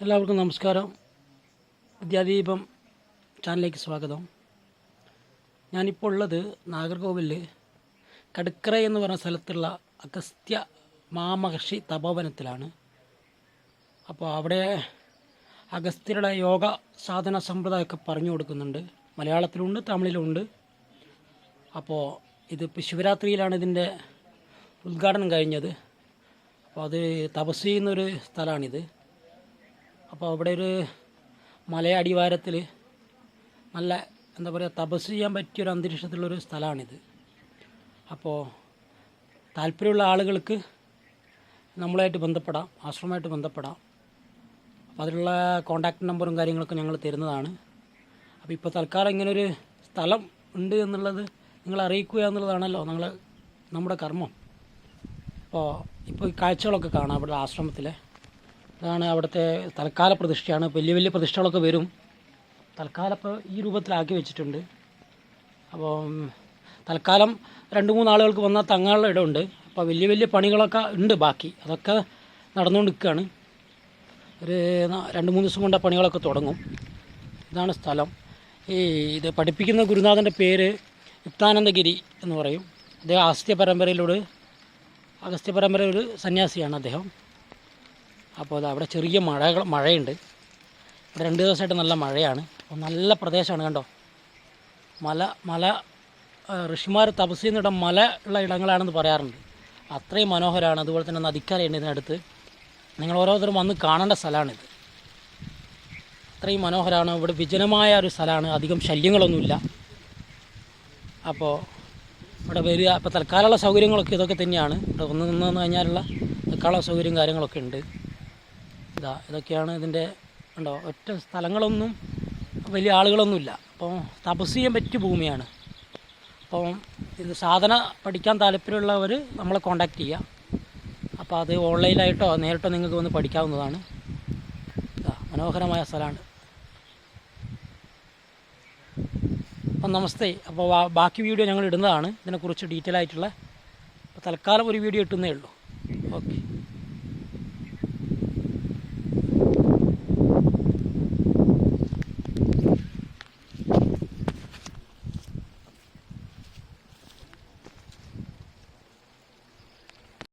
എല്ലാവർക്കും നമസ്കാരം. വിദ്യാദീപം ചാനലിലേക്ക് സ്വാഗതം. ഞാനിപ്പോൾ ഉള്ളത് നാഗർകോവിൽ കടുക്കര എന്ന് പറഞ്ഞ സ്ഥലത്തുള്ള അഗസ്ത്യ മാമഹർഷി തപോവനത്തിലാണ്. അപ്പോൾ അവിടെ അഗസ്ത്യരുടെ യോഗ സാധന സമ്പ്രദായമൊക്കെ പറഞ്ഞു കൊടുക്കുന്നുണ്ട്. മലയാളത്തിലുണ്ട്, തമിഴിലുണ്ട്. അപ്പോൾ ഇതിപ്പോൾ ശിവരാത്രിയിലാണ് ഇതിൻ്റെ ഉദ്ഘാടനം കഴിഞ്ഞത്. അപ്പോൾ അത് തപസ് ചെയ്യുന്നൊരു സ്ഥലമാണിത്. അപ്പോൾ അവിടെ ഒരു മലയടിവാരത്തിൽ നല്ല എന്താ പറയുക തപസ് ചെയ്യാൻ പറ്റിയൊരു അന്തരീക്ഷത്തിലുള്ളൊരു സ്ഥലമാണിത്. അപ്പോൾ താല്പര്യമുള്ള ആളുകൾക്ക് നമ്മളായിട്ട് ബന്ധപ്പെടാം, ആശ്രമമായിട്ട് ബന്ധപ്പെടാം. അപ്പോൾ അതിലുള്ള കോൺടാക്റ്റ് നമ്പറും കാര്യങ്ങളൊക്കെ ഞങ്ങൾ തരുന്നതാണ്. അപ്പോൾ ഇപ്പോൾ തൽക്കാലം ഇങ്ങനൊരു സ്ഥലം ഉണ്ട് എന്നുള്ളത് നിങ്ങളെ അറിയിക്കുക എന്നുള്ളതാണല്ലോ നമ്മുടെ കർമ്മം. ഇപ്പോൾ ഈ കാഴ്ചകളൊക്കെ കാണാം അവിടെ ആശ്രമത്തിലെ. ഇതാണ് അവിടുത്തെ തൽക്കാല പ്രതിഷ്ഠയാണ്. വലിയ വലിയ പ്രതിഷ്ഠകളൊക്കെ വരും. തൽക്കാലം ഇപ്പോൾ ഈ രൂപത്തിലാക്കി വെച്ചിട്ടുണ്ട്. അപ്പോൾ തൽക്കാലം 2-3 ആളുകൾക്ക് വന്നാൽ തങ്ങാനുള്ള ഇടമുണ്ട്. അപ്പോൾ വലിയ വലിയ പണികളൊക്കെ ഉണ്ട് ബാക്കി. അതൊക്കെ നടന്നുകൊണ്ട് നിൽക്കുകയാണ്. ഒരു 2-3 ദിവസം കൊണ്ട് പണികളൊക്കെ തുടങ്ങും. ഇതാണ് സ്ഥലം. ഇത് പഠിപ്പിക്കുന്ന ഗുരുനാഥൻ്റെ പേര് യുക്താനന്ദഗിരി എന്ന് പറയും. അദ്ദേഹം അഗസ്ത്യ പരമ്പര ഒരു സന്യാസിയാണ് അദ്ദേഹം. അപ്പോൾ അവിടെ ചെറിയ മഴയുണ്ട്. ഇവിടെ 2 ദിവസമായിട്ട് നല്ല മഴയാണ്. അപ്പോൾ നല്ല പ്രദേശമാണ്. കണ്ടോ, മല ഋഷിമാർ തപസ് ചെയ്യുന്നിടം മല ഉള്ള ഇടങ്ങളാണെന്ന് പറയാറുണ്ട്. അത്രയും മനോഹരമാണ്. അതുപോലെ തന്നെ നദിക്കരയുണ്ട് ഇതിനടുത്ത്. നിങ്ങൾ ഓരോരുത്തരും വന്ന് കാണേണ്ട സ്ഥലമാണിത്. അത്രയും മനോഹരമാണ്. ഇവിടെ വിജനമായ ഒരു സ്ഥലമാണ്. അധികം ശല്യങ്ങളൊന്നുമില്ല. അപ്പോൾ ഇവിടെ വരിക. ഇപ്പോൾ തൽക്കാലമുള്ള സൗകര്യങ്ങളൊക്കെ ഇതൊക്കെ തന്നെയാണ്. ഇവിടെ നിന്ന് കഴിഞ്ഞാലുള്ള തൽക്കാല സൗകര്യം കാര്യങ്ങളൊക്കെ ഉണ്ട്. ഇതൊക്കെയാണ് ഇതിൻ്റെ. ഉണ്ടോ, ഒറ്റ സ്ഥലങ്ങളൊന്നും വലിയ ആളുകളൊന്നുമില്ല. അപ്പോൾ തപസ് ചെയ്യാൻ പറ്റിയ ഭൂമിയാണ്. അപ്പോൾ ഇത് സാധന പഠിക്കാൻ താല്പര്യമുള്ളവർ നമ്മളെ കോൺടാക്റ്റ് ചെയ്യുക. അപ്പോൾ അത് ഓൺലൈനായിട്ടോ നേരിട്ടോ നിങ്ങൾക്ക് വന്ന് പഠിക്കാവുന്നതാണ്. മനോഹരമായ സ്ഥലമാണ്. അപ്പം നമസ്തേ. അപ്പോൾ ബാക്കി വീഡിയോ ഞങ്ങൾ ഇടുന്നതാണ് ഇതിനെക്കുറിച്ച് ഡീറ്റെയിൽ ആയിട്ടുള്ള. അപ്പോൾ തൽക്കാലം ഒരു വീഡിയോ ഇട്ടുന്നേ ഉള്ളൂ.